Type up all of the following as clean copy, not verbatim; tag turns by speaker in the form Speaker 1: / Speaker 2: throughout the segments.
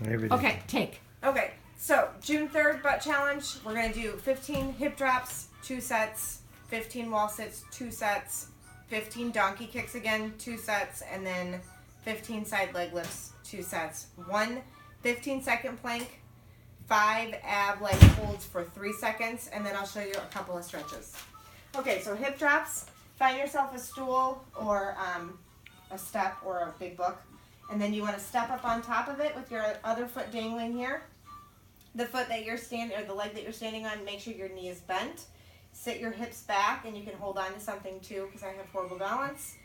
Speaker 1: Okay, take.
Speaker 2: Okay, so June 3rd butt challenge. We're going to do 15 hip drops, 2 sets, 15 wall sits, 2 sets, 15 donkey kicks again, 2 sets, and then 15 side leg lifts, 2 sets. 1 15-second plank, 5 ab leg holds for 3 seconds, and then I'll show you a couple of stretches. Okay, so hip drops. Find yourself a stool or a step or a big book. And then you want to step up on top of it with your other foot dangling here. The foot that you're standing, or the leg that you're standing on, make sure your knee is bent. Sit your hips back, and you can hold on to something too, because I have horrible balance.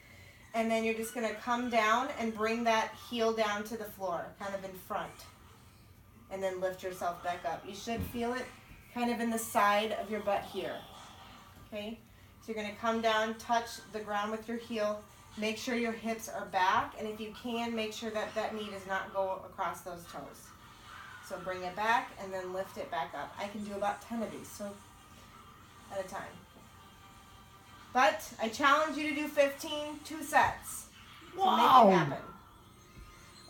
Speaker 2: And then you're just going to come down and bring that heel down to the floor, kind of in front. And then lift yourself back up. You should feel it kind of in the side of your butt here. Okay? So you're going to come down, touch the ground with your heel. Make sure your hips are back, and if you can, make sure that that knee does not go across those toes. So bring it back and then lift it back up. I can do about 10 of these, so at a time. But I challenge you to do 15, 2 sets. So
Speaker 1: Wow.
Speaker 2: make it happen.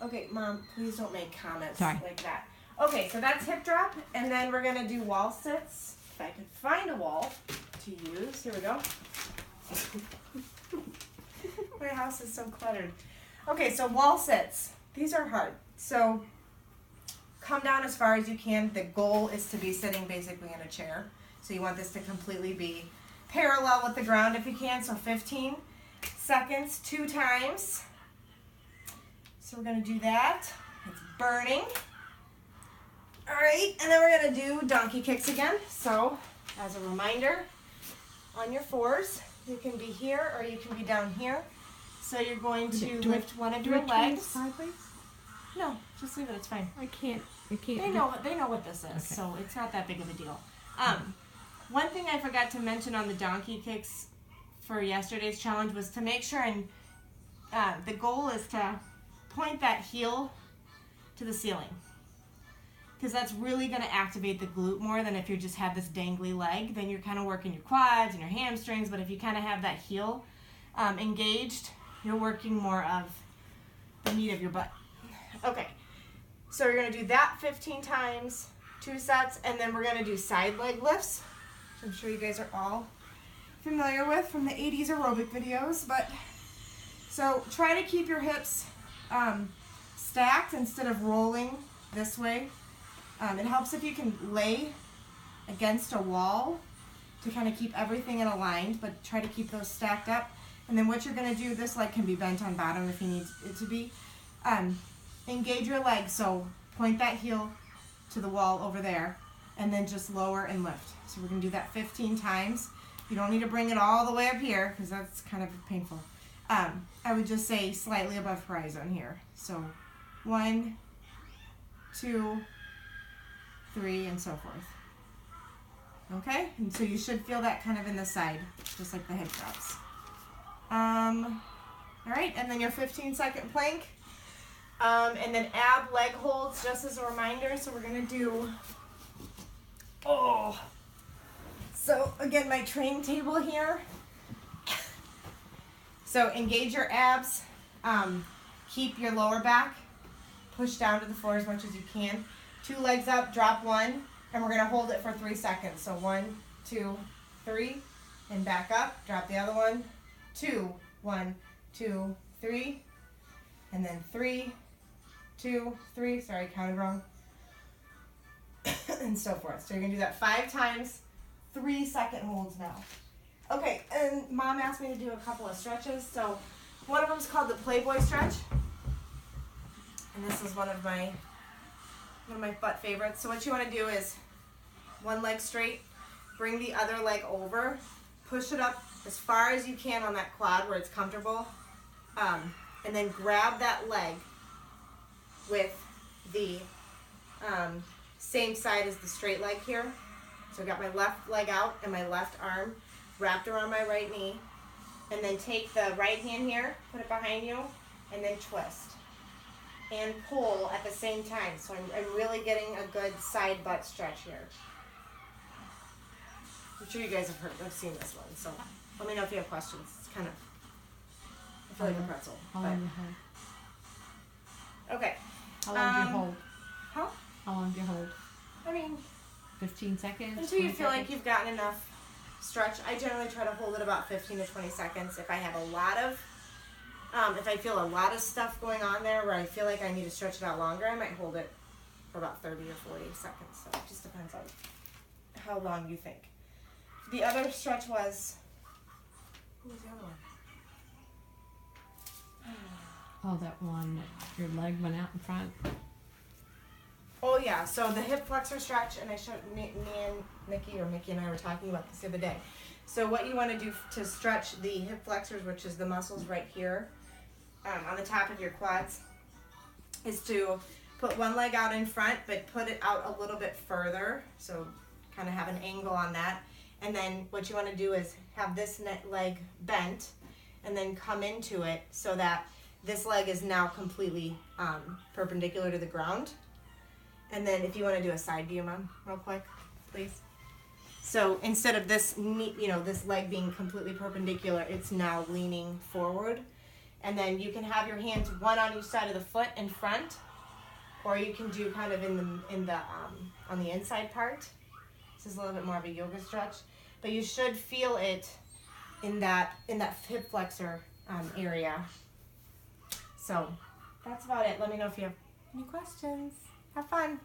Speaker 2: Okay, Mom, please don't make comments like that. Okay, so that's hip drop, and then we're gonna do wall sits. If I can find a wall to use, here we go. My house is so cluttered. Okay, so wall sits. These are hard. So come down as far as you can. The goal is to be sitting basically in a chair. So you want this to completely be parallel with the ground if you can. So 15 seconds, 2 times. So we're going to do that. It's burning. All right, and then we're going to do donkey kicks again. So as a reminder, on your 4s, you can be here or you can be down here. So you're going to lift one of your legs.
Speaker 1: Sideways?
Speaker 2: No, just leave it. It's fine.
Speaker 1: I can't.
Speaker 2: They know what this is,
Speaker 1: Okay.
Speaker 2: so it's not that big of a deal. One thing I forgot to mention on the donkey kicks for yesterday's challenge was to make sure, and the goal is to point that heel to the ceiling, because that's really going to activate the glute more than if you just have this dangly leg. Then you're kind of working your quads and your hamstrings, but if you kind of have that heel engaged, you're working more of the meat of your butt. Okay, so we're going to do that 15 times, 2 sets, and then we're going to do side leg lifts, which I'm sure you guys are all familiar with from the 80s aerobic videos. But so try to keep your hips stacked instead of rolling this way. It helps if you can lay against a wall to kind of keep everything in aligned, but try to keep those stacked up. And then what you're going to do, this leg can be bent on bottom if you need it to be. Engage your legs, so point that heel to the wall over there, and then just lower and lift. So we're going to do that 15 times. You don't need to bring it all the way up here, because that's kind of painful. I would just say slightly above horizon here. So 1, 2, 3, and so forth. Okay, and so you should feel that kind of in the side, just like the hip drops. All right, and then your 15-second plank, and then ab leg holds just as a reminder. So we're gonna do, so again, my training table here. So engage your abs, keep your lower back, push down to the floor as much as you can. 2 legs up, drop 1, and we're gonna hold it for 3 seconds. So 1, 2, 3, and back up, drop the other one, 2, 1, 2, 3, and then 3, 2, 3, sorry, counted wrong, and so forth. So you're gonna do that 5 times, 3-second holds now. Okay, and Mom asked me to do a couple of stretches. So one of them is called the Playboy stretch, and this is one of my butt favorites. So what you want to do is one leg straight, bring the other leg over, push it up as far as you can on that quad where it's comfortable, and then grab that leg with the same side as the straight leg here. So I got my left leg out and my left arm wrapped around my right knee, and then take the right hand here, put it behind you, and then twist and pull at the same time. So I'm really getting a good side butt stretch here. I'm sure you guys have seen this one, so let me know if you have questions. It's kind of, I feel like a pretzel.
Speaker 1: How long do you hold?
Speaker 2: Okay.
Speaker 1: How long do you hold? 15 seconds.
Speaker 2: Until you
Speaker 1: 20
Speaker 2: feel like
Speaker 1: seconds?
Speaker 2: you've gotten enough stretch. I generally try to hold it about 15 to 20 seconds. If I have a lot of, if I feel a lot of stuff going on there where I feel like I need to stretch it out longer, I might hold it for about 30 or 40 seconds. So it just depends on how long you think. The other stretch was, what was the other one?
Speaker 1: Oh, that one that your leg went out in front.
Speaker 2: Oh yeah, so the hip flexor stretch, and I showed me and Mickey and I were talking about this the other day. So what you want to do to stretch the hip flexors, which is the muscles right here on the top of your quads, is to put one leg out in front, but put it out a little bit further, so kind of have an angle on that. And then what you want to do is have this leg bent, and then come into it so that this leg is now completely perpendicular to the ground. And then if you want to do a side view, Mom, real quick, please. So instead of this, this leg being completely perpendicular, it's now leaning forward. And then you can have your hands one on each side of the foot in front, or you can do kind of on the inside part. This is a little bit more of a yoga stretch, but you should feel it in that hip flexor area. So that's about it. Let me know if you have any questions. Have fun.